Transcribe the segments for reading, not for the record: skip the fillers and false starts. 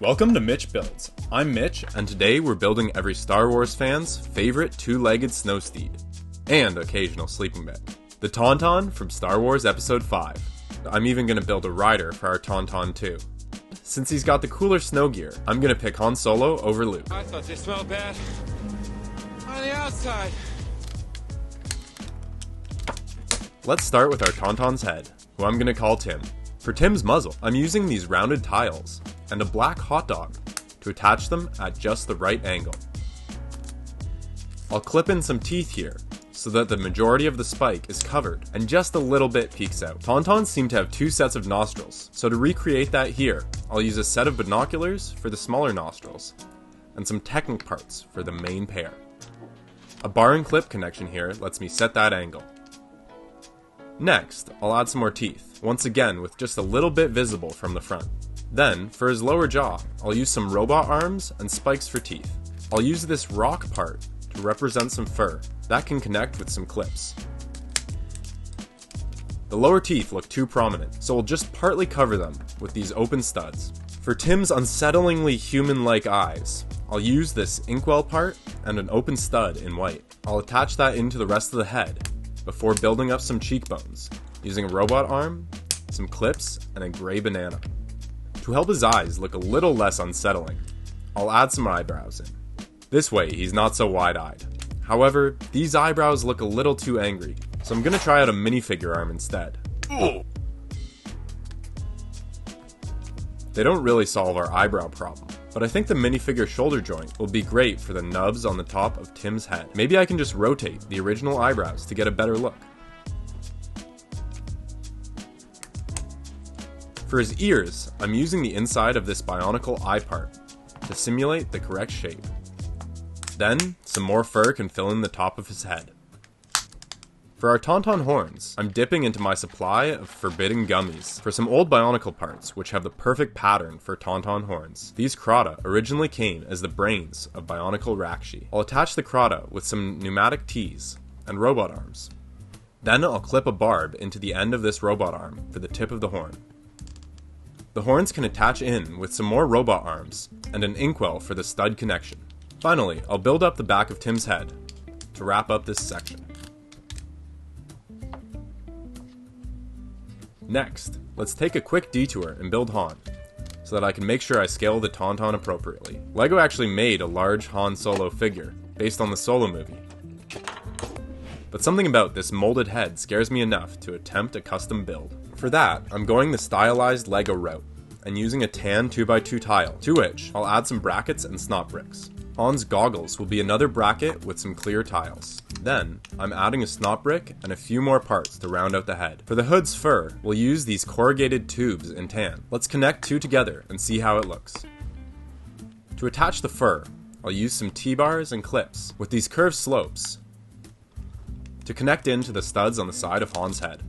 Welcome to Mitch-Builds. I'm Mitch, and today we're building every Star Wars fan's favorite two-legged snow steed, and occasional sleeping bag, the Tauntaun from Star Wars Episode 5. I'm even going to build a rider for our Tauntaun too. Since he's got the cooler snow gear, I'm going to pick Han Solo over Luke. I thought they smelled bad on the outside. Let's start with our Tauntaun's head, who I'm going to call Tim. For Tim's muzzle, I'm using these rounded tiles and a black hot dog to attach them at just the right angle. I'll clip in some teeth here so that the majority of the spike is covered and just a little bit peeks out. Tauntauns seem to have two sets of nostrils, so to recreate that here, I'll use a set of binoculars for the smaller nostrils and some Technic parts for the main pair. A bar and clip connection here lets me set that angle. Next, I'll add some more teeth, once again with just a little bit visible from the front. Then, for his lower jaw, I'll use some robot arms and spikes for teeth. I'll use this rock part to represent some fur that can connect with some clips. The lower teeth look too prominent, so we'll just partly cover them with these open studs. For Tim's unsettlingly human-like eyes, I'll use this inkwell part and an open stud in white. I'll attach that into the rest of the head before building up some cheekbones, using a robot arm, some clips, and a gray banana. To help his eyes look a little less unsettling, I'll add some eyebrows in. This way, he's not so wide-eyed. However, these eyebrows look a little too angry, so I'm gonna try out a minifigure arm instead. Ooh. They don't really solve our eyebrow problem, but I think the minifigure shoulder joint will be great for the nubs on the top of Tim's head. Maybe I can just rotate the original eyebrows to get a better look. For his ears, I'm using the inside of this bionicle eye part to simulate the correct shape. Then, some more fur can fill in the top of his head. For our Tauntaun horns, I'm dipping into my supply of forbidden gummies for some old bionicle parts which have the perfect pattern for Tauntaun horns. These Crota originally came as the brains of Bionicle Rakshi. I'll attach the Crota with some pneumatic tees and robot arms. Then I'll clip a barb into the end of this robot arm for the tip of the horn. The horns can attach in with some more robot arms and an inkwell for the stud connection. Finally, I'll build up the back of Tim's head to wrap up this section. Next, let's take a quick detour and build Han, so that I can make sure I scale the Tauntaun appropriately. LEGO actually made a large Han Solo figure based on the Solo movie. But something about this molded head scares me enough to attempt a custom build. For that, I'm going the stylized LEGO route, and using a tan 2x2 tile, to which I'll add some brackets and snot bricks. Han's goggles will be another bracket with some clear tiles. Then, I'm adding a snot brick and a few more parts to round out the head. For the hood's fur, we'll use these corrugated tubes in tan. Let's connect two together and see how it looks. To attach the fur, I'll use some T-bars and clips with these curved slopes to connect into the studs on the side of Han's head.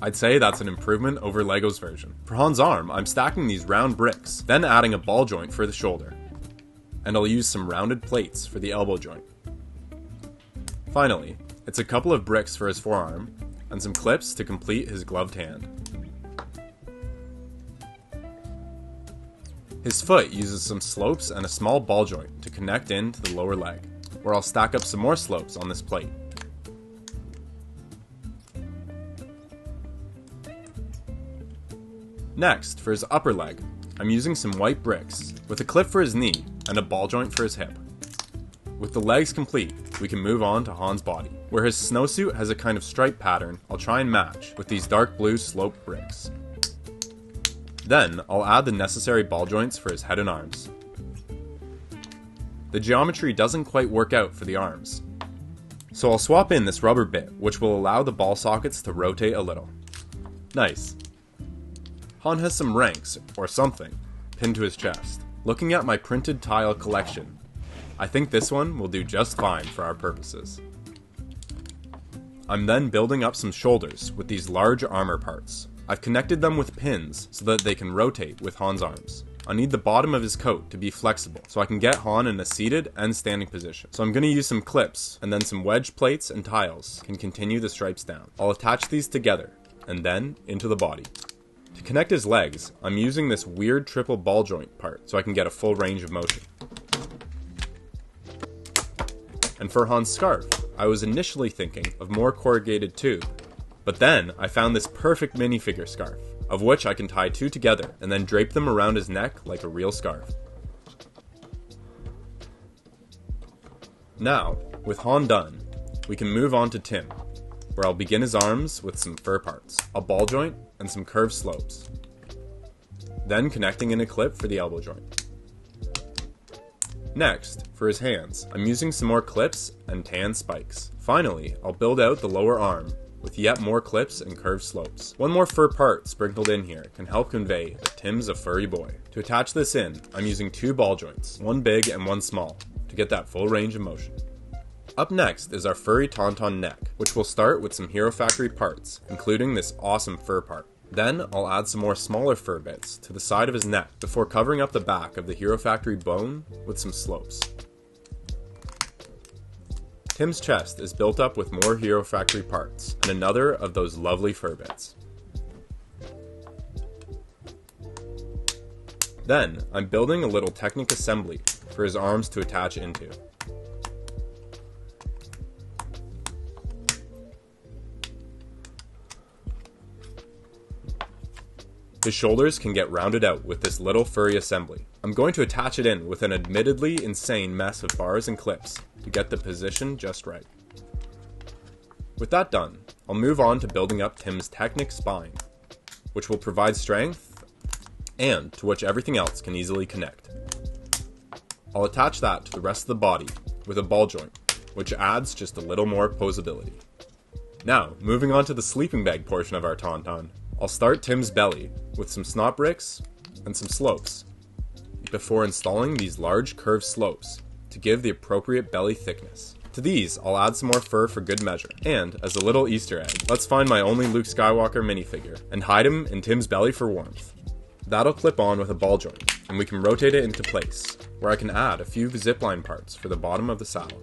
I'd say that's an improvement over LEGO's version. For Han's arm, I'm stacking these round bricks, then adding a ball joint for the shoulder. And I'll use some rounded plates for the elbow joint. Finally, it's a couple of bricks for his forearm, and some clips to complete his gloved hand. His foot uses some slopes and a small ball joint to connect into the lower leg, where I'll stack up some more slopes on this plate. Next, for his upper leg, I'm using some white bricks, with a clip for his knee and a ball joint for his hip. With the legs complete, we can move on to Han's body. Where his snowsuit has a kind of stripe pattern, I'll try and match with these dark blue sloped bricks. Then, I'll add the necessary ball joints for his head and arms. The geometry doesn't quite work out for the arms, so I'll swap in this rubber bit, which will allow the ball sockets to rotate a little. Nice. Han has some ranks, or something, pinned to his chest. Looking at my printed tile collection, I think this one will do just fine for our purposes. I'm then building up some shoulders with these large armor parts. I've connected them with pins so that they can rotate with Han's arms. I need the bottom of his coat to be flexible so I can get Han in a seated and standing position. So I'm going to use some clips, and then some wedge plates and tiles can continue the stripes down. I'll attach these together, and then into the body. To connect his legs, I'm using this weird triple ball joint part so I can get a full range of motion. And for Han's scarf, I was initially thinking of more corrugated tube, but then I found this perfect minifigure scarf, of which I can tie two together and then drape them around his neck like a real scarf. Now, with Han done, we can move on to Tim, where I'll begin his arms with some fur parts, a ball joint, and some curved slopes. Then connecting in a clip for the elbow joint. Next, for his hands, I'm using some more clips and tan spikes. Finally, I'll build out the lower arm with yet more clips and curved slopes. One more fur part sprinkled in here can help convey that Tim's a furry boy. To attach this in, I'm using two ball joints, one big and one small, to get that full range of motion. Up next is our furry Tauntaun neck, which will start with some Hero Factory parts, including this awesome fur part. Then I'll add some more smaller fur bits to the side of his neck before covering up the back of the Hero Factory bone with some slopes. Tim's chest is built up with more Hero Factory parts and another of those lovely fur bits. Then I'm building a little Technic assembly for his arms to attach into. His shoulders can get rounded out with this little furry assembly. I'm going to attach it in with an admittedly insane mess of bars and clips to get the position just right. With that done, I'll move on to building up Tim's Technic spine, which will provide strength and to which everything else can easily connect. I'll attach that to the rest of the body with a ball joint, which adds just a little more posability. Now, moving on to the sleeping bag portion of our Tauntaun. I'll start Tim's belly with some snot bricks and some slopes, before installing these large curved slopes to give the appropriate belly thickness. To these, I'll add some more fur for good measure, and as a little Easter egg, let's find my only Luke Skywalker minifigure and hide him in Tim's belly for warmth. That'll clip on with a ball joint, and we can rotate it into place, where I can add a few zipline parts for the bottom of the saddle.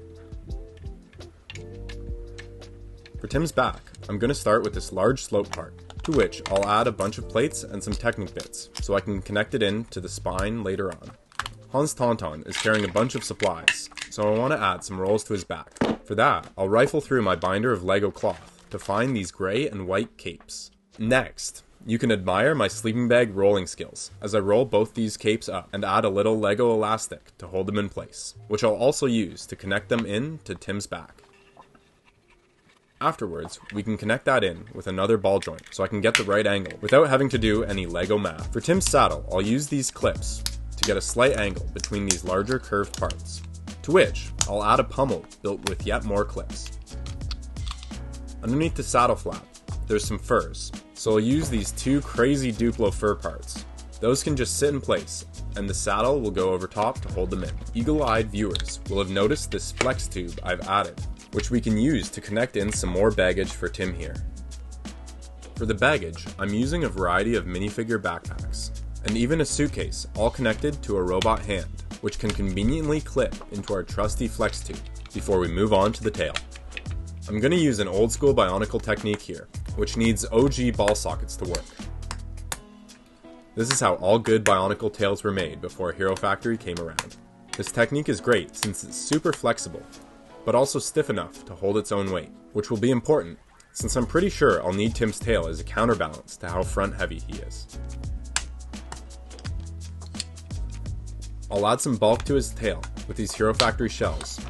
For Tim's back, I'm going to start with this large slope part, to which I'll add a bunch of plates and some Technic bits, so I can connect it in to the spine later on. Han's Tauntaun is carrying a bunch of supplies, so I want to add some rolls to his back. For that, I'll rifle through my binder of Lego cloth to find these grey and white capes. Next, you can admire my sleeping bag rolling skills, as I roll both these capes up and add a little Lego elastic to hold them in place, which I'll also use to connect them in to Tim's back. Afterwards, we can connect that in with another ball joint so I can get the right angle without having to do any Lego math. For Tim's saddle, I'll use these clips to get a slight angle between these larger curved parts, to which I'll add a pommel built with yet more clips. Underneath the saddle flap, there's some furs, so I'll use these two crazy Duplo fur parts. Those can just sit in place, and the saddle will go over top to hold them in. Eagle-eyed viewers will have noticed this flex tube I've added, which we can use to connect in some more baggage for Tim here. For the baggage, I'm using a variety of minifigure backpacks, and even a suitcase, all connected to a robot hand, which can conveniently clip into our trusty flex tube before we move on to the tail. I'm going to use an old school Bionicle technique here, which needs OG ball sockets to work. This is how all good Bionicle tails were made before Hero Factory came around. This technique is great since it's super flexible, but also stiff enough to hold its own weight, which will be important since I'm pretty sure I'll need Tim's tail as a counterbalance to how front heavy he is. I'll add some bulk to his tail with these Hero Factory shells,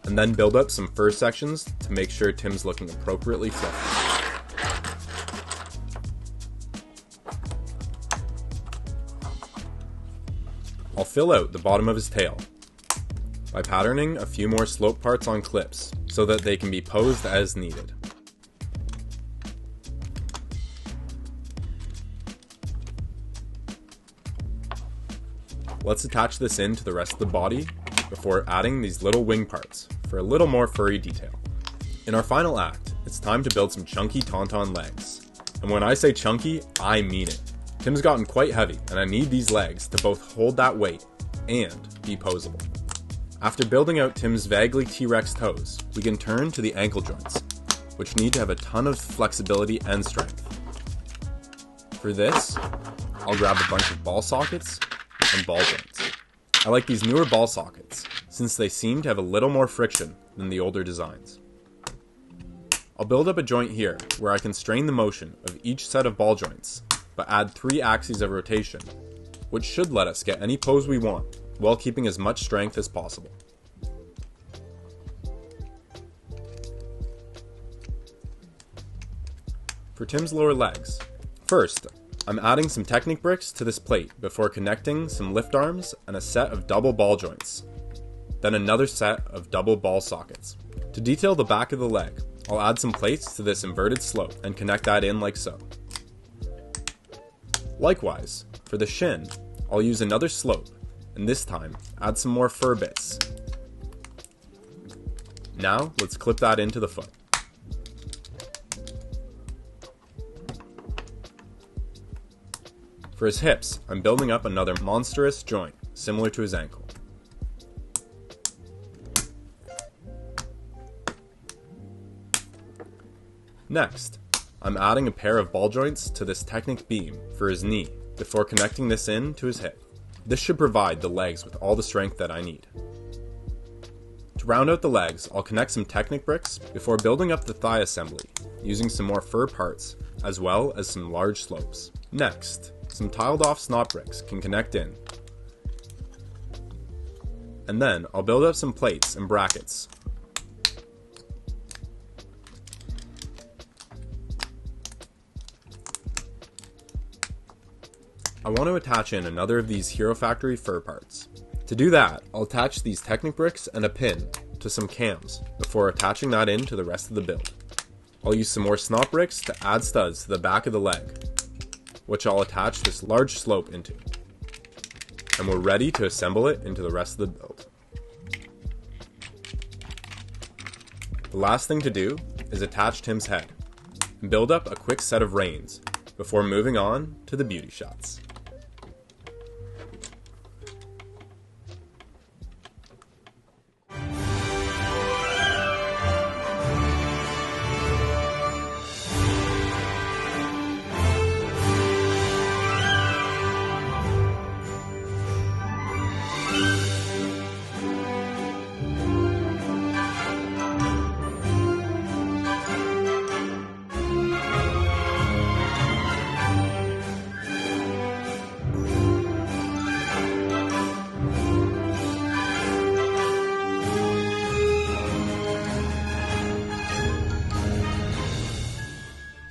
and then build up some fur sections to make sure Tim's looking appropriately fluffy. I'll fill out the bottom of his tail by patterning a few more slope parts on clips so that they can be posed as needed. Let's attach this in to the rest of the body before adding these little wing parts for a little more furry detail. In our final act, it's time to build some chunky Tauntaun legs. And when I say chunky, I mean it. Tim's gotten quite heavy, and I need these legs to both hold that weight and be posable. After building out Tim's vaguely T-Rex toes, we can turn to the ankle joints, which need to have a ton of flexibility and strength. For this, I'll grab a bunch of ball sockets and ball joints. I like these newer ball sockets, since they seem to have a little more friction than the older designs. I'll build up a joint here, where I can strain the motion of each set of ball joints, but add 3 axes of rotation, which should let us get any pose we want, while keeping as much strength as possible. For Tim's lower legs, first, I'm adding some Technic bricks to this plate before connecting some lift arms and a set of double ball joints, then another set of double ball sockets. To detail the back of the leg, I'll add some plates to this inverted slope and connect that in like so. Likewise, for the shin, I'll use another slope, and this time, add some more fur bits. Now, let's clip that into the foot. For his hips, I'm building up another monstrous joint, similar to his ankle. Next, I'm adding a pair of ball joints to this Technic beam for his knee, before connecting this in to his hip. This should provide the legs with all the strength that I need. To round out the legs, I'll connect some Technic bricks before building up the thigh assembly, using some more fur parts, as well as some large slopes. Next, some tiled off snot bricks can connect in. And then I'll build up some plates and brackets. I want to attach in another of these Hero Factory fur parts. To do that, I'll attach these Technic bricks and a pin to some cams before attaching that in to the rest of the build. I'll use some more snot bricks to add studs to the back of the leg, which I'll attach this large slope into. And we're ready to assemble it into the rest of the build. The last thing to do is attach Tim's head and build up a quick set of reins before moving on to the beauty shots.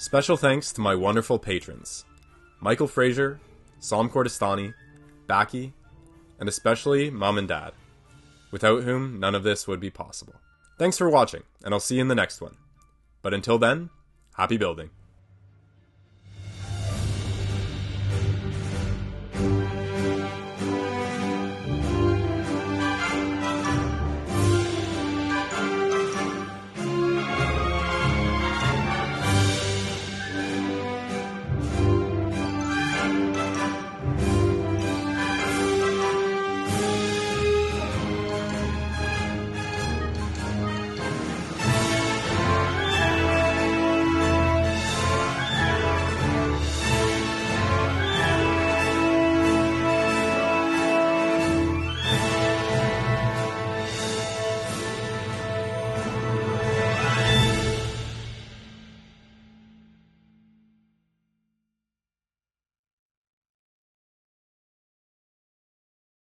Special thanks to my wonderful patrons, Michael Fraser, Sam Kordestani, Baki, and especially Mom and Dad, without whom none of this would be possible. Thanks for watching, and I'll see you in the next one. But until then, happy building.